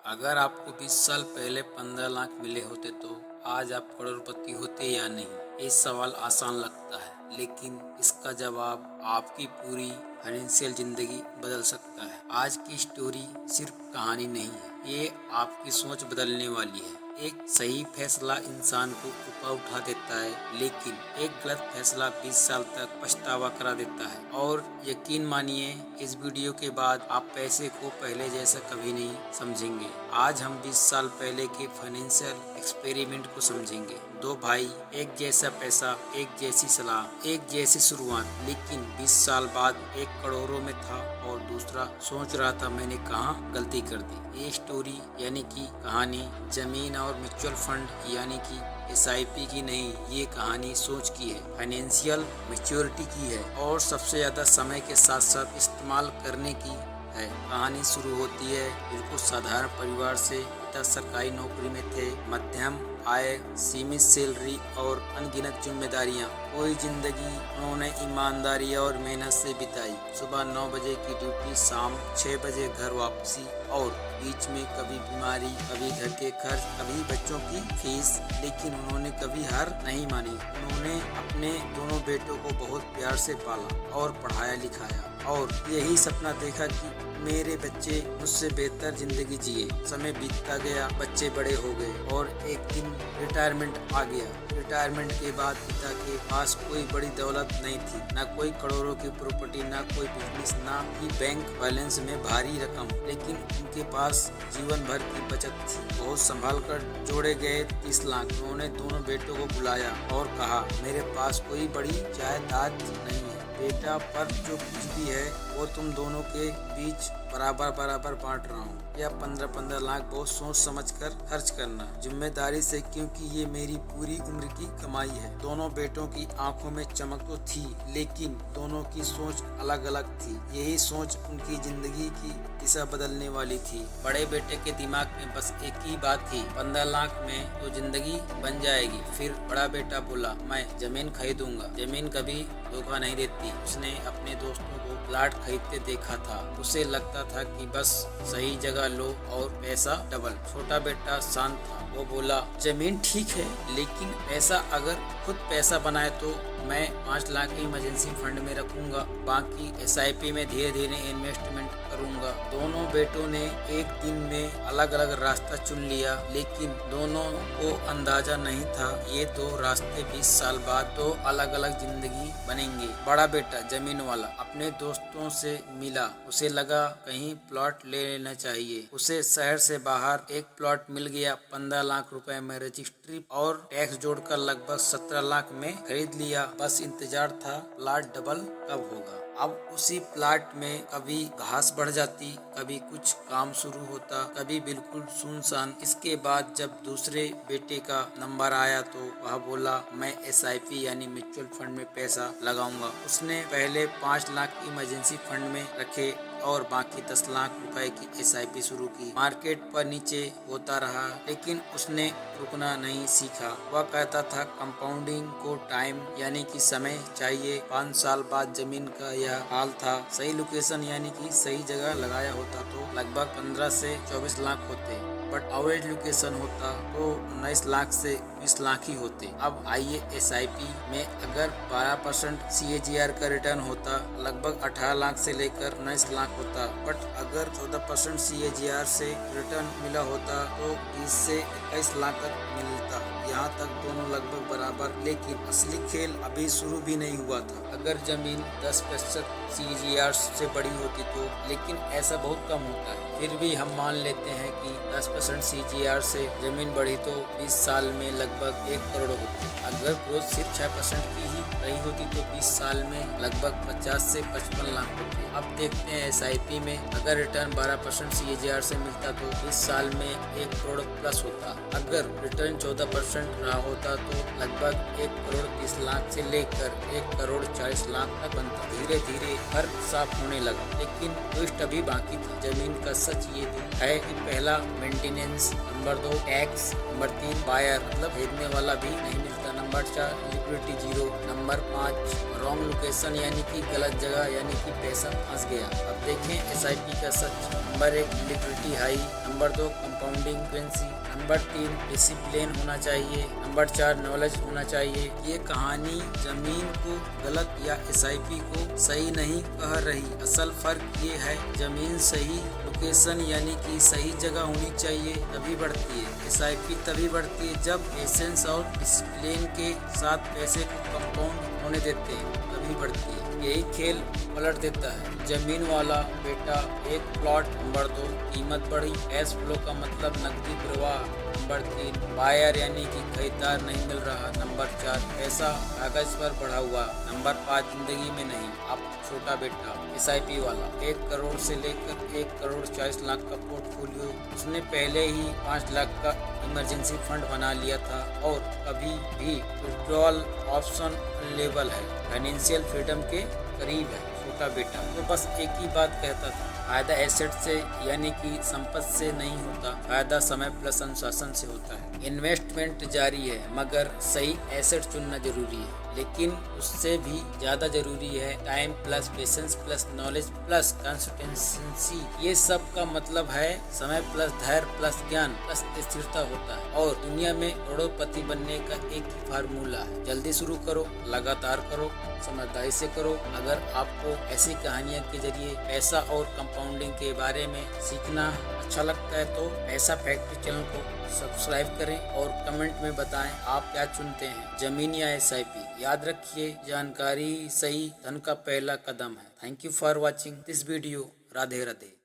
अगर आपको 20 साल पहले 15 लाख मिले होते तो आज आप करोड़पति होते या नहीं। ये सवाल आसान लगता है, लेकिन इसका जवाब आपकी पूरी फाइनेंशियल जिंदगी बदल सकता है। आज की स्टोरी सिर्फ कहानी नहीं है, ये आपकी सोच बदलने वाली है। एक सही फैसला इंसान को ऊपर उठा देता है, लेकिन एक गलत फैसला 20 साल तक पछतावा करा देता है। और यकीन मानिए, इस वीडियो के बाद आप पैसे को पहले जैसा कभी नहीं समझेंगे। आज हम 20 साल पहले के फाइनेंशियल एक्सपेरिमेंट को समझेंगे। दो भाई, एक जैसा पैसा, एक जैसी सलाह, एक जैसी शुरुआत। लेकिन 20 साल बाद एक करोड़ों में था और दूसरा सोच रहा था मैंने कहाँ गलती कर दी। ये स्टोरी यानी कि कहानी जमीन और म्यूचुअल फंड यानी कि SIP की नहीं, ये कहानी सोच की है, फाइनेंशियल मैच्योरिटी की है और सबसे ज्यादा समय के साथ साथ इस्तेमाल करने की है। कहानी शुरू होती है बिल्कुल साधारण परिवार से। पिता सरकारी नौकरी में थे, मध्यम आय, सीमित सैलरी और अनगिनत जिम्मेदारियां। पूरी जिंदगी उन्होंने ईमानदारी और मेहनत से बिताई। सुबह 9 बजे की ड्यूटी, शाम 6 बजे घर वापसी और बीच में कभी बीमारी, कभी घर के खर्च, कभी बच्चों की फीस। लेकिन उन्होंने कभी हार नहीं मानी। उन्होंने अपने दोनों बेटों को बहुत प्यार से पाला और पढ़ाया लिखाया और यही सपना देखा कि मेरे बच्चे मुझसे बेहतर जिंदगी जिए। समय बीतता गया, बच्चे बड़े हो गए और एक दिन रिटायरमेंट आ गया। रिटायरमेंट के बाद पिता के पास कोई बड़ी दौलत नहीं थी, ना कोई करोड़ों की प्रॉपर्टी, ना कोई बिजनेस, ना ही बैंक बैलेंस में भारी रकम। लेकिन उनके पास जीवन भर की बचत थी, बहुत संभाल कर जोड़े गए 30 लाख। उन्होंने दोनों बेटों को बुलाया और कहा, मेरे पास कोई बड़ी जायदाद नहीं है बेटा, पर जो कुछ भी है वो तुम दोनों के बीच बराबर बराबर बांट रहा हूँ। या 15-15 लाख बहुत सोच समझ कर खर्च करना, जिम्मेदारी से, क्योंकि ये मेरी पूरी उम्र की कमाई है। दोनों बेटों की आंखों में चमक तो थी, लेकिन दोनों की सोच अलग अलग थी। यही सोच उनकी जिंदगी की दिशा बदलने वाली थी। बड़े बेटे के दिमाग में बस एक ही बात थी, 15 लाख में तो जिंदगी बन जाएगी। फिर बड़ा बेटा बोला, मैं जमीन खरीदूंगा। जमीन कभी धोखा नहीं देती। उसने अपने दोस्तों को प्लाट खरीदते देखा था। उसे लगता था कि बस सही जगह लो और पैसा डबल। छोटा बेटा शांत था, वो बोला, जमीन ठीक है, लेकिन पैसा अगर खुद पैसा बनाए तो मैं 5 लाख इमरजेंसी फंड में रखूंगा, बाकी SIP में धीरे धीरे इन्वेस्टमेंट करूंगा। दोनों बेटों ने एक दिन में अलग अलग रास्ता चुन लिया, लेकिन दोनों को अंदाजा नहीं था ये दो रास्ते 20 साल बाद तो अलग अलग जिंदगी बनेंगे। बड़ा बेटा जमीन वाला अपने दोस्तों से मिला। उसे लगा कहीं प्लॉट ले लेना चाहिए। उसे शहर से बाहर एक प्लॉट मिल गया। 15 लाख रुपए में रजिस्ट्री और टैक्स जोड़कर लगभग 17 लाख में खरीद लिया। बस इंतजार था प्लॉट डबल कब होगा। अब उसी प्लॉट में कभी घास बढ़ जाती, कभी कुछ काम शुरू होता, कभी बिल्कुल सुनसान। इसके बाद जब दूसरे बेटे का नंबर आया तो वह बोला, मैं SIP यानी म्यूचुअल फंड में पैसा लगाऊंगा। उसने पहले 5 लाख इमरजेंसी फंड में रखे और बाकी 10 लाख रुपए की SIP शुरू की। मार्केट पर नीचे होता रहा, लेकिन उसने रुकना नहीं सीखा। वह कहता था कंपाउंडिंग को टाइम यानी कि समय चाहिए। 5 साल बाद जमीन का यह हाल था। सही लोकेशन यानी कि सही जगह लगाया होता तो लगभग 15 से 24 लाख होते, बट एवरेज लोकेशन होता तो 19 लाख से 20 लाख ही होते। अब आइए SIP में अगर 12% CAGR का रिटर्न होता, लगभग 18 लाख से लेकर 19 लाख होता। बट अगर 14% CAGR से रिटर्न मिला होता तो 20 से 21 लाख तक मिलता। यहाँ तक दोनों लगभग बराबर, लेकिन असली खेल अभी शुरू भी नहीं हुआ था। अगर जमीन 10% CAGR से बड़ी होती तो, लेकिन ऐसा बहुत कम होता है। फिर भी हम मान लेते हैं कि 10% CAGR से जमीन बढ़ी तो 20 साल में लगभग 1 करोड़ होती। अगर ग्रोथ सिर्फ 6% की ही रही होती तो 20 साल में लगभग 50 से 55 लाख होते। अब देखते हैं SIP में अगर रिटर्न 12% CAGR से मिलता तो 20 साल में 1 करोड़ प्लस होता। अगर रिटर्न 14% रहा होता तो लगभग 1 करोड़ 30 लाख से लेकर 1 करोड़ 40 लाख तक बनता। धीरे धीरे फर्क साफ होने लगा, लेकिन ट्विस्ट अभी बाकी था। जमीन का सच ये है कि पहला मेंटेनेंस, नंबर 2 टैक्स, नंबर 3 बायर मतलब खरीदने वाला भी नहीं मिलता, नंबर 4 लिक्विडिटी जीरो, नंबर 5 रॉन्ग लोकेशन यानी कि गलत जगह यानी कि पैसा फंस गया। अब देखें एसआईपी का सच। Number 1 liquidity high, number 2 compounding frequency, number 3 discipline होना चाहिए, नंबर 4 नॉलेज होना चाहिए। ये कहानी जमीन को गलत या एसआईपी को सही नहीं कह रही। असल फर्क ये है जमीन सही लोकेशन यानी कि सही जगह होनी चाहिए तभी बढ़ती है। एसआईपी तभी बढ़ती है जब पेशेंस और डिसिप्लिन के साथ पैसे को कंपाउंड होने देते हैं, तभी बढ़ती है। यही खेल पलट देता है। जमीन वाला बेटा एक प्लॉट, नंबर 2 कीमत बढ़ी, कैश फ्लो का मतलब नकदी प्रवाह, नंबर 3 बायर यानी कि खरीदार नहीं मिल रहा, नंबर 4 पैसा कागज पर बढ़ा हुआ, नंबर 5 जिंदगी में नहीं। अब छोटा बेटा एसआईपी वाला 1 करोड़ से लेकर 1 करोड़ 40 लाख का पोर्टफोलियो, उसने पहले ही 5 लाख का इमरजेंसी फंड बना लिया था और कभी भी विड्रॉल ऑप्शन अवेलेबल है। फाइनेंशियल फ्रीडम के करीब है छोटा बेटा। तो बस एक ही बात कहता था, फायदा एसेट से यानी कि संपत्ति से नहीं होता, फायदा समय प्लस अनुशासन से होता है। इन्वेस्टमेंट जारी है मगर सही एसेट चुनना जरूरी है, लेकिन उससे भी ज्यादा जरूरी है time plus patience plus knowledge plus consistency. ये सब का मतलब है समय प्लस धैर्य प्लस ज्ञान प्लस स्थिरता होता है। और दुनिया में करोड़पति बनने का एक ही फार्मूला है, जल्दी शुरू करो, लगातार करो, समझदारी से करो। अगर आपको ऐसी कहानियों के जरिए पैसा और कंपाउंडिंग के बारे में सीखना अच्छा लगता है तो पैसा फैक्ट्री चैनल को सब्सक्राइब करें और कमेंट में बताएं आप क्या चुनते हैं, जमीन या एसआईपी। याद रखिए जानकारी सही धन का पहला कदम है। Thank you for watching this video. Radhe Radhe.